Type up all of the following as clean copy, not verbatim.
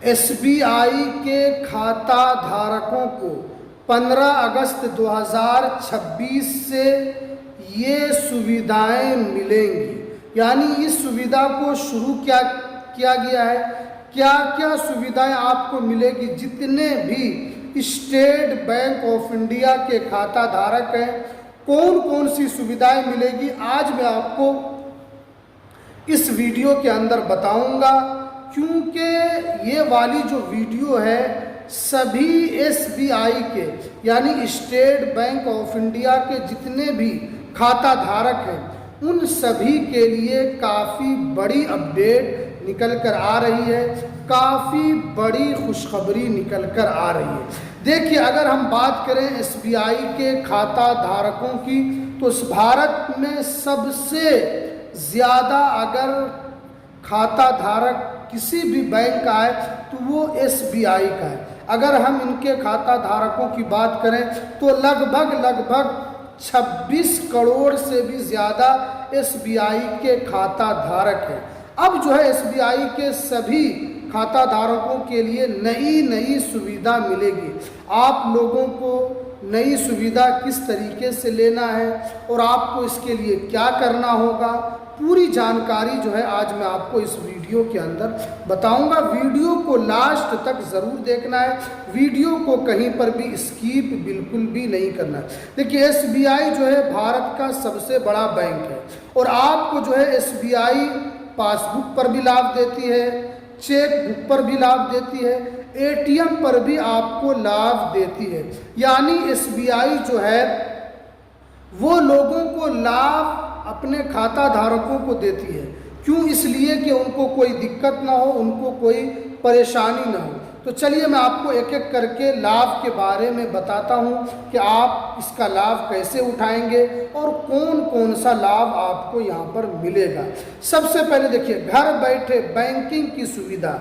SBI के खाता धारकों को 15 अगस्त 2026 से ये सुविधाएं मिलेंगी। यानी इस सुविधा को शुरू किया गया है। क्या क्या सुविधाएं आपको मिलेगी? जितने भी स्टेट बैंक ऑफ इंडिया के खाता धारक हैं, कौन कौन सी सुविधाएं मिलेगी, आज मैं आपको इस वीडियो के अंदर बताऊंगा। क्योंकि ये वाली जो वीडियो है सभी एसबीआई के यानी स्टेट बैंक ऑफ इंडिया के जितने भी खाता धारक हैं उन सभी के लिए काफ़ी बड़ी अपडेट निकल कर आ रही है, काफ़ी बड़ी खुशखबरी निकल कर आ रही है। देखिए, अगर हम बात करें एसबीआई के खाता धारकों की तो इस भारत में सबसे ज़्यादा अगर खाता धारक किसी भी बैंक का है तो वो एसबीआई का है। अगर हम इनके खाता धारकों की बात करें तो लगभग 26 करोड़ से भी ज़्यादा एसबीआई के खाता धारक हैं। अब जो है एसबीआई के सभी खाता धारकों के लिए नई सुविधा मिलेगी। आप लोगों को नई सुविधा किस तरीके से लेना है और आपको इसके लिए क्या करना होगा, पूरी जानकारी जो है आज मैं आपको इस वीडियो के अंदर बताऊंगा। वीडियो को लास्ट तक ज़रूर देखना है, वीडियो को कहीं पर भी स्किप बिल्कुल भी नहीं करना है। देखिए, एसबीआई जो है भारत का सबसे बड़ा बैंक है और आपको जो है एसबीआई पासबुक पर भी लाभ देती है, चेक बुक पर भी लाभ देती है, एटीएम पर भी आपको लाभ देती है। यानी एसबीआई जो है वो लोगों को लाभ अपने खाता धारकों को देती है। क्यों? इसलिए कि उनको कोई दिक्कत ना हो, उनको कोई परेशानी ना हो। तो चलिए मैं आपको एक एक करके लाभ के बारे में बताता हूँ कि आप इसका लाभ कैसे उठाएंगे और कौन कौन सा लाभ आपको यहाँ पर मिलेगा। सबसे पहले देखिए, घर बैठे बैंकिंग की सुविधा।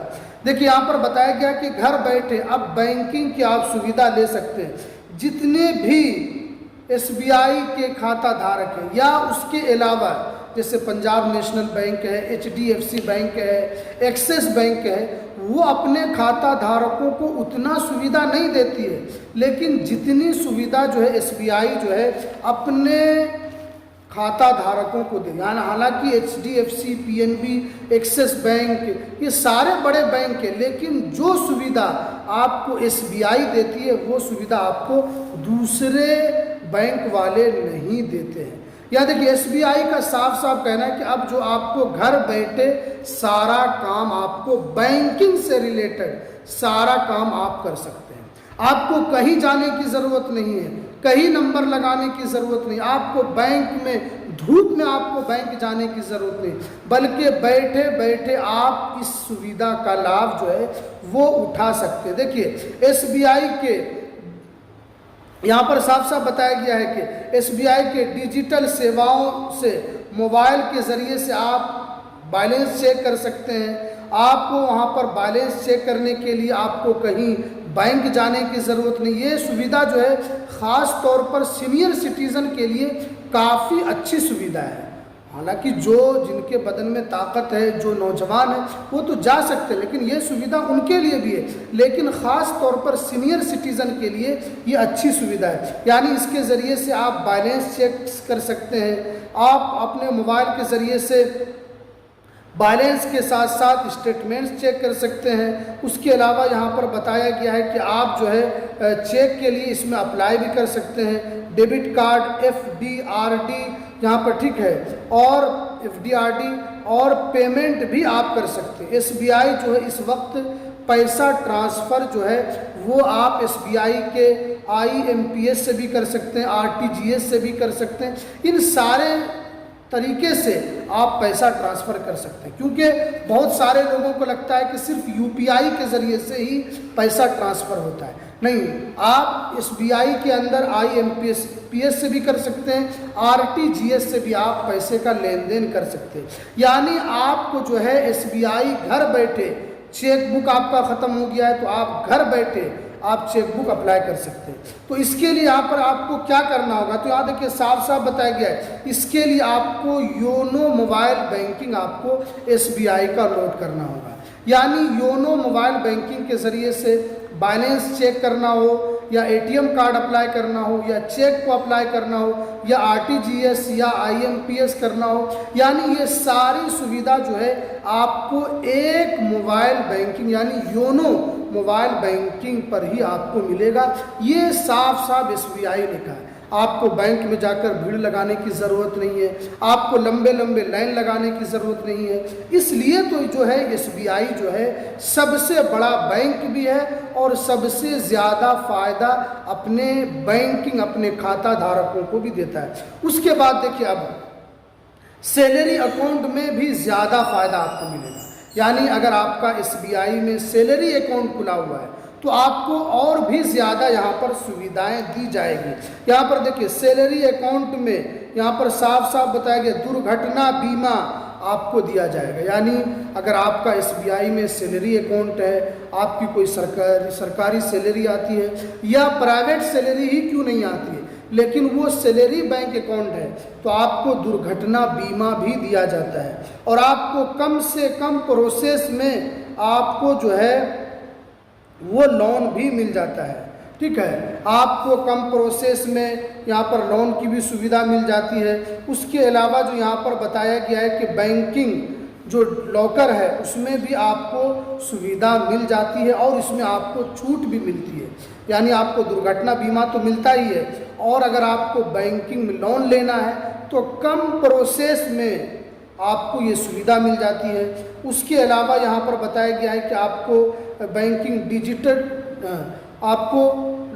देखिए, यहाँ पर बताया गया कि घर बैठे अब बैंकिंग की आप सुविधा ले सकते हैं। जितने भी एसबीआई के खाता धारक हैं या उसके अलावा जैसे पंजाब नेशनल बैंक है, एचडीएफसी बैंक है, एक्सिस बैंक है, वो अपने खाता धारकों को उतना सुविधा नहीं देती है, लेकिन जितनी सुविधा जो है एसबीआई जो है अपने खाता धारकों को दे। यानी हालांकि एचडीएफसी, पीएनबी, एक्सिस बैंक ये सारे बड़े बैंक हैं, लेकिन जो सुविधा आपको एसबीआई देती है वो सुविधा आपको दूसरे बैंक वाले नहीं देते हैं। या देखिए, एसबीआई का साफ कहना है कि अब जो आपको घर बैठे सारा काम, आपको बैंकिंग से रिलेटेड सारा काम आप कर सकते हैं। आपको कहीं जाने की ज़रूरत नहीं है, कहीं नंबर लगाने की ज़रूरत नहीं, आपको बैंक में धूप में आपको बैंक जाने की ज़रूरत नहीं, बल्कि बैठे बैठे आप इस सुविधा का लाभ जो है वो उठा सकते हैं। देखिए, एसबीआई के यहाँ पर साफ बताया गया है कि एसबीआई के डिजिटल सेवाओं से मोबाइल के ज़रिए से आप बैलेंस चेक कर सकते हैं। आपको वहाँ पर बैलेंस चेक करने के लिए आपको कहीं बैंक जाने की ज़रूरत नहीं। ये सुविधा जो है ख़ास तौर पर सीनियर सिटीज़न के लिए काफ़ी अच्छी सुविधा है। हालांकि जो जिनके बदन में ताकत है, जो नौजवान है, वो तो जा सकते हैं, लेकिन ये सुविधा उनके लिए भी है। लेकिन ख़ास तौर पर सीनियर सिटीज़न के लिए ये अच्छी सुविधा है। यानी इसके ज़रिए से आप बैलेंस चेक कर सकते हैं, आप अपने मोबाइल के ज़रिए से बैलेंस के साथ साथ स्टेटमेंट्स चेक कर सकते हैं। उसके अलावा यहाँ पर बताया गया है कि आप जो है चेक के लिए इसमें अप्लाई भी कर सकते हैं। डेबिट कार्ड, एफडी, यहाँ पर ठीक है, और एफडी और पेमेंट भी आप कर सकते हैं। एसबीआई जो है इस वक्त पैसा ट्रांसफ़र जो है वो आप एसबीआई के आईएमपीएस से भी कर सकते हैं, आरटीजीएस से भी कर सकते हैं। इन सारे तरीके से आप पैसा ट्रांसफ़र कर सकते हैं, क्योंकि बहुत सारे लोगों को लगता है कि सिर्फ यूपीआई के ज़रिए से ही पैसा ट्रांसफ़र होता है। नहीं, आप एसबीआई के अंदर आईएमपीएस से भी कर सकते हैं, आरटीजीएस से भी आप पैसे का लेन देन कर सकते हैं। यानी आपको जो है एसबीआई घर बैठे, चेकबुक आपका ख़त्म हो गया है तो आप घर बैठे आप चेकबुक अप्लाई कर सकते हैं। तो इसके लिए यहाँ पर आपको क्या करना होगा, तो यहाँ देखिए साफ बताया गया है। इसके लिए आपको योनो मोबाइल बैंकिंग आपको एसबीआई का लोड करना होगा। यानी योनो मोबाइल बैंकिंग के ज़रिए से बैलेंस चेक करना हो, या एटीएम कार्ड अप्लाई करना हो, या चेक को अप्लाई करना हो, या आरटीजीएस या आईएमपीएस करना हो, यानी ये सारी सुविधा जो है आपको एक मोबाइल बैंकिंग यानी योनो मोबाइल बैंकिंग पर ही आपको मिलेगा। ये साफ साफ एसबीआई लिखा है। आपको बैंक में जाकर भीड़ लगाने की ज़रूरत नहीं है, आपको लंबे लंबे लाइन लगाने की ज़रूरत नहीं है। इसलिए तो जो है एसबीआई जो है सबसे बड़ा बैंक भी है और सबसे ज़्यादा फ़ायदा अपने बैंकिंग अपने खाता धारकों को भी देता है। उसके बाद देखिए, अब सैलरी अकाउंट में भी ज़्यादा फ़ायदा आपको मिलेगा। यानी अगर आपका एसबीआई में सैलरी अकाउंट खुला हुआ है तो आपको और भी ज़्यादा यहाँ पर सुविधाएं दी जाएगी। यहाँ पर देखिए, सैलरी अकाउंट में यहाँ पर साफ साफ बताया गया दुर्घटना बीमा आपको दिया जाएगा। यानी अगर आपका एसबीआई में सैलरी अकाउंट है, आपकी कोई सरकारी सैलरी आती है या प्राइवेट सैलरी ही क्यों नहीं आती है, लेकिन वो सैलरी बैंक अकाउंट है, तो आपको दुर्घटना बीमा भी दिया जाता है और आपको कम से कम प्रोसेस में आपको जो है वो लोन भी मिल जाता है। ठीक है, आपको कम प्रोसेस में यहाँ पर लोन की भी सुविधा मिल जाती है। उसके अलावा जो यहाँ पर बताया गया है कि बैंकिंग जो लॉकर है उसमें भी आपको सुविधा मिल जाती है और इसमें आपको छूट भी मिलती है। यानी आपको दुर्घटना बीमा तो मिलता ही है, और अगर आपको बैंकिंग में लोन लेना है तो कम प्रोसेस में आपको ये सुविधा मिल जाती है। उसके अलावा यहाँ पर बताया गया है कि आपको बैंकिंग डिजिटल आपको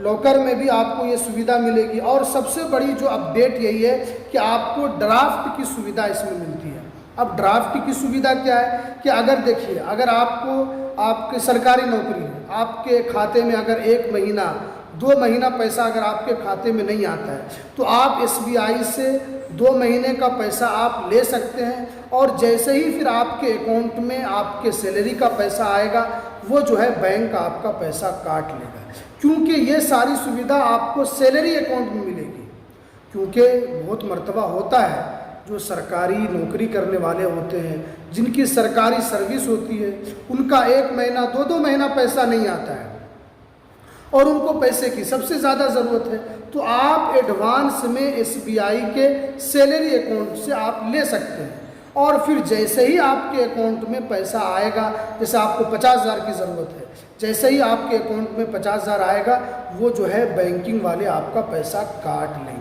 लॉकर में भी आपको ये सुविधा मिलेगी। और सबसे बड़ी जो अपडेट यही है कि आपको ड्राफ्ट की सुविधा इसमें मिलती है। अब ड्राफ्ट की सुविधा क्या है कि अगर देखिए, अगर आपको आपके सरकारी नौकरी है, आपके खाते में अगर 1 महीना 2 महीना पैसा अगर आपके खाते में नहीं आता है तो आप एसबीआई से 2 महीने का पैसा आप ले सकते हैं, और जैसे ही फिर आपके अकाउंट में आपके सैलरी का पैसा आएगा वो जो है बैंक आपका पैसा काट लेगा। क्योंकि ये सारी सुविधा आपको सैलरी अकाउंट में मिलेगी। क्योंकि बहुत मर्तबा होता है जो सरकारी नौकरी करने वाले होते हैं, जिनकी सरकारी सर्विस होती है, उनका 1 महीना 2 महीना पैसा नहीं आता है और उनको पैसे की सबसे ज़्यादा ज़रूरत है, तो आप एडवांस में एसबीआई के सैलरी अकाउंट से आप ले सकते हैं। और फिर जैसे ही आपके अकाउंट में पैसा आएगा, जैसे आपको 50,000 की ज़रूरत है, जैसे ही आपके अकाउंट में 50,000 आएगा वो जो है बैंकिंग वाले आपका पैसा काट लेंगे।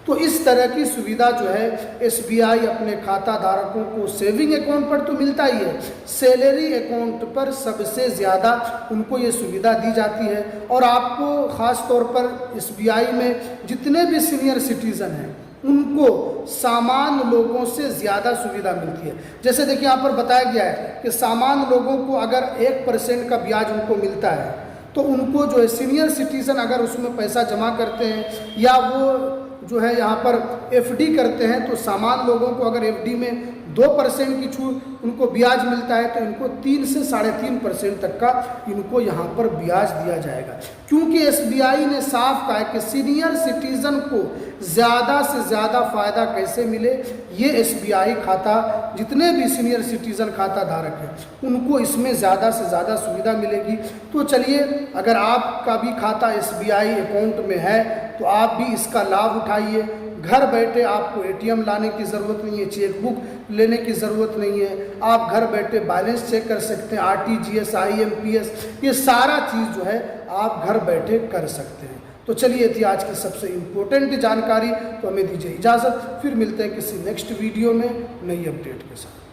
तो इस तरह की सुविधा जो है एसबीआई अपने खाता धारकों को सेविंग अकाउंट पर तो मिलता ही है, सैलरी अकाउंट पर सबसे ज़्यादा उनको ये सुविधा दी जाती है। और आपको ख़ास तौर पर एसबीआई में जितने भी सीनियर सिटीज़न हैं उनको सामान्य लोगों से ज़्यादा सुविधा मिलती है। जैसे देखिए, यहाँ पर बताया गया है कि सामान्य लोगों को अगर 1% का ब्याज उनको मिलता है, तो उनको जो है सीनियर सिटीज़न अगर उसमें पैसा जमा करते हैं या वो जो है यहाँ पर एफडी करते हैं, तो सामान्य लोगों को अगर एफडी में 2% की छूट उनको ब्याज मिलता है तो इनको 3 से 3.5% तक का इनको यहाँ पर ब्याज दिया जाएगा। क्योंकि एसबीआई ने साफ कहा है कि सीनियर सिटीज़न को ज़्यादा से ज़्यादा फ़ायदा कैसे मिले, ये एसबीआई खाता जितने भी सीनियर सिटीज़न खाता धारक हैं उनको इसमें ज़्यादा से ज़्यादा सुविधा मिलेगी। तो चलिए, अगर आपका भी खाता एसबीआई अकाउंट में है तो आप भी इसका लाभ उठाइए। घर बैठे आपको एटीएम लाने की ज़रूरत नहीं है, चेकबुक लेने की ज़रूरत नहीं है, आप घर बैठे बैलेंस चेक कर सकते हैं, आरटीजीएस आईएमपीएस ये सारा चीज़ जो है आप घर बैठे कर सकते हैं। तो चलिए, थी आज की सबसे इम्पोर्टेंट जानकारी। तो हमें दीजिए इजाज़त, फिर मिलते हैं किसी नेक्स्ट वीडियो में नई अपडेट के साथ।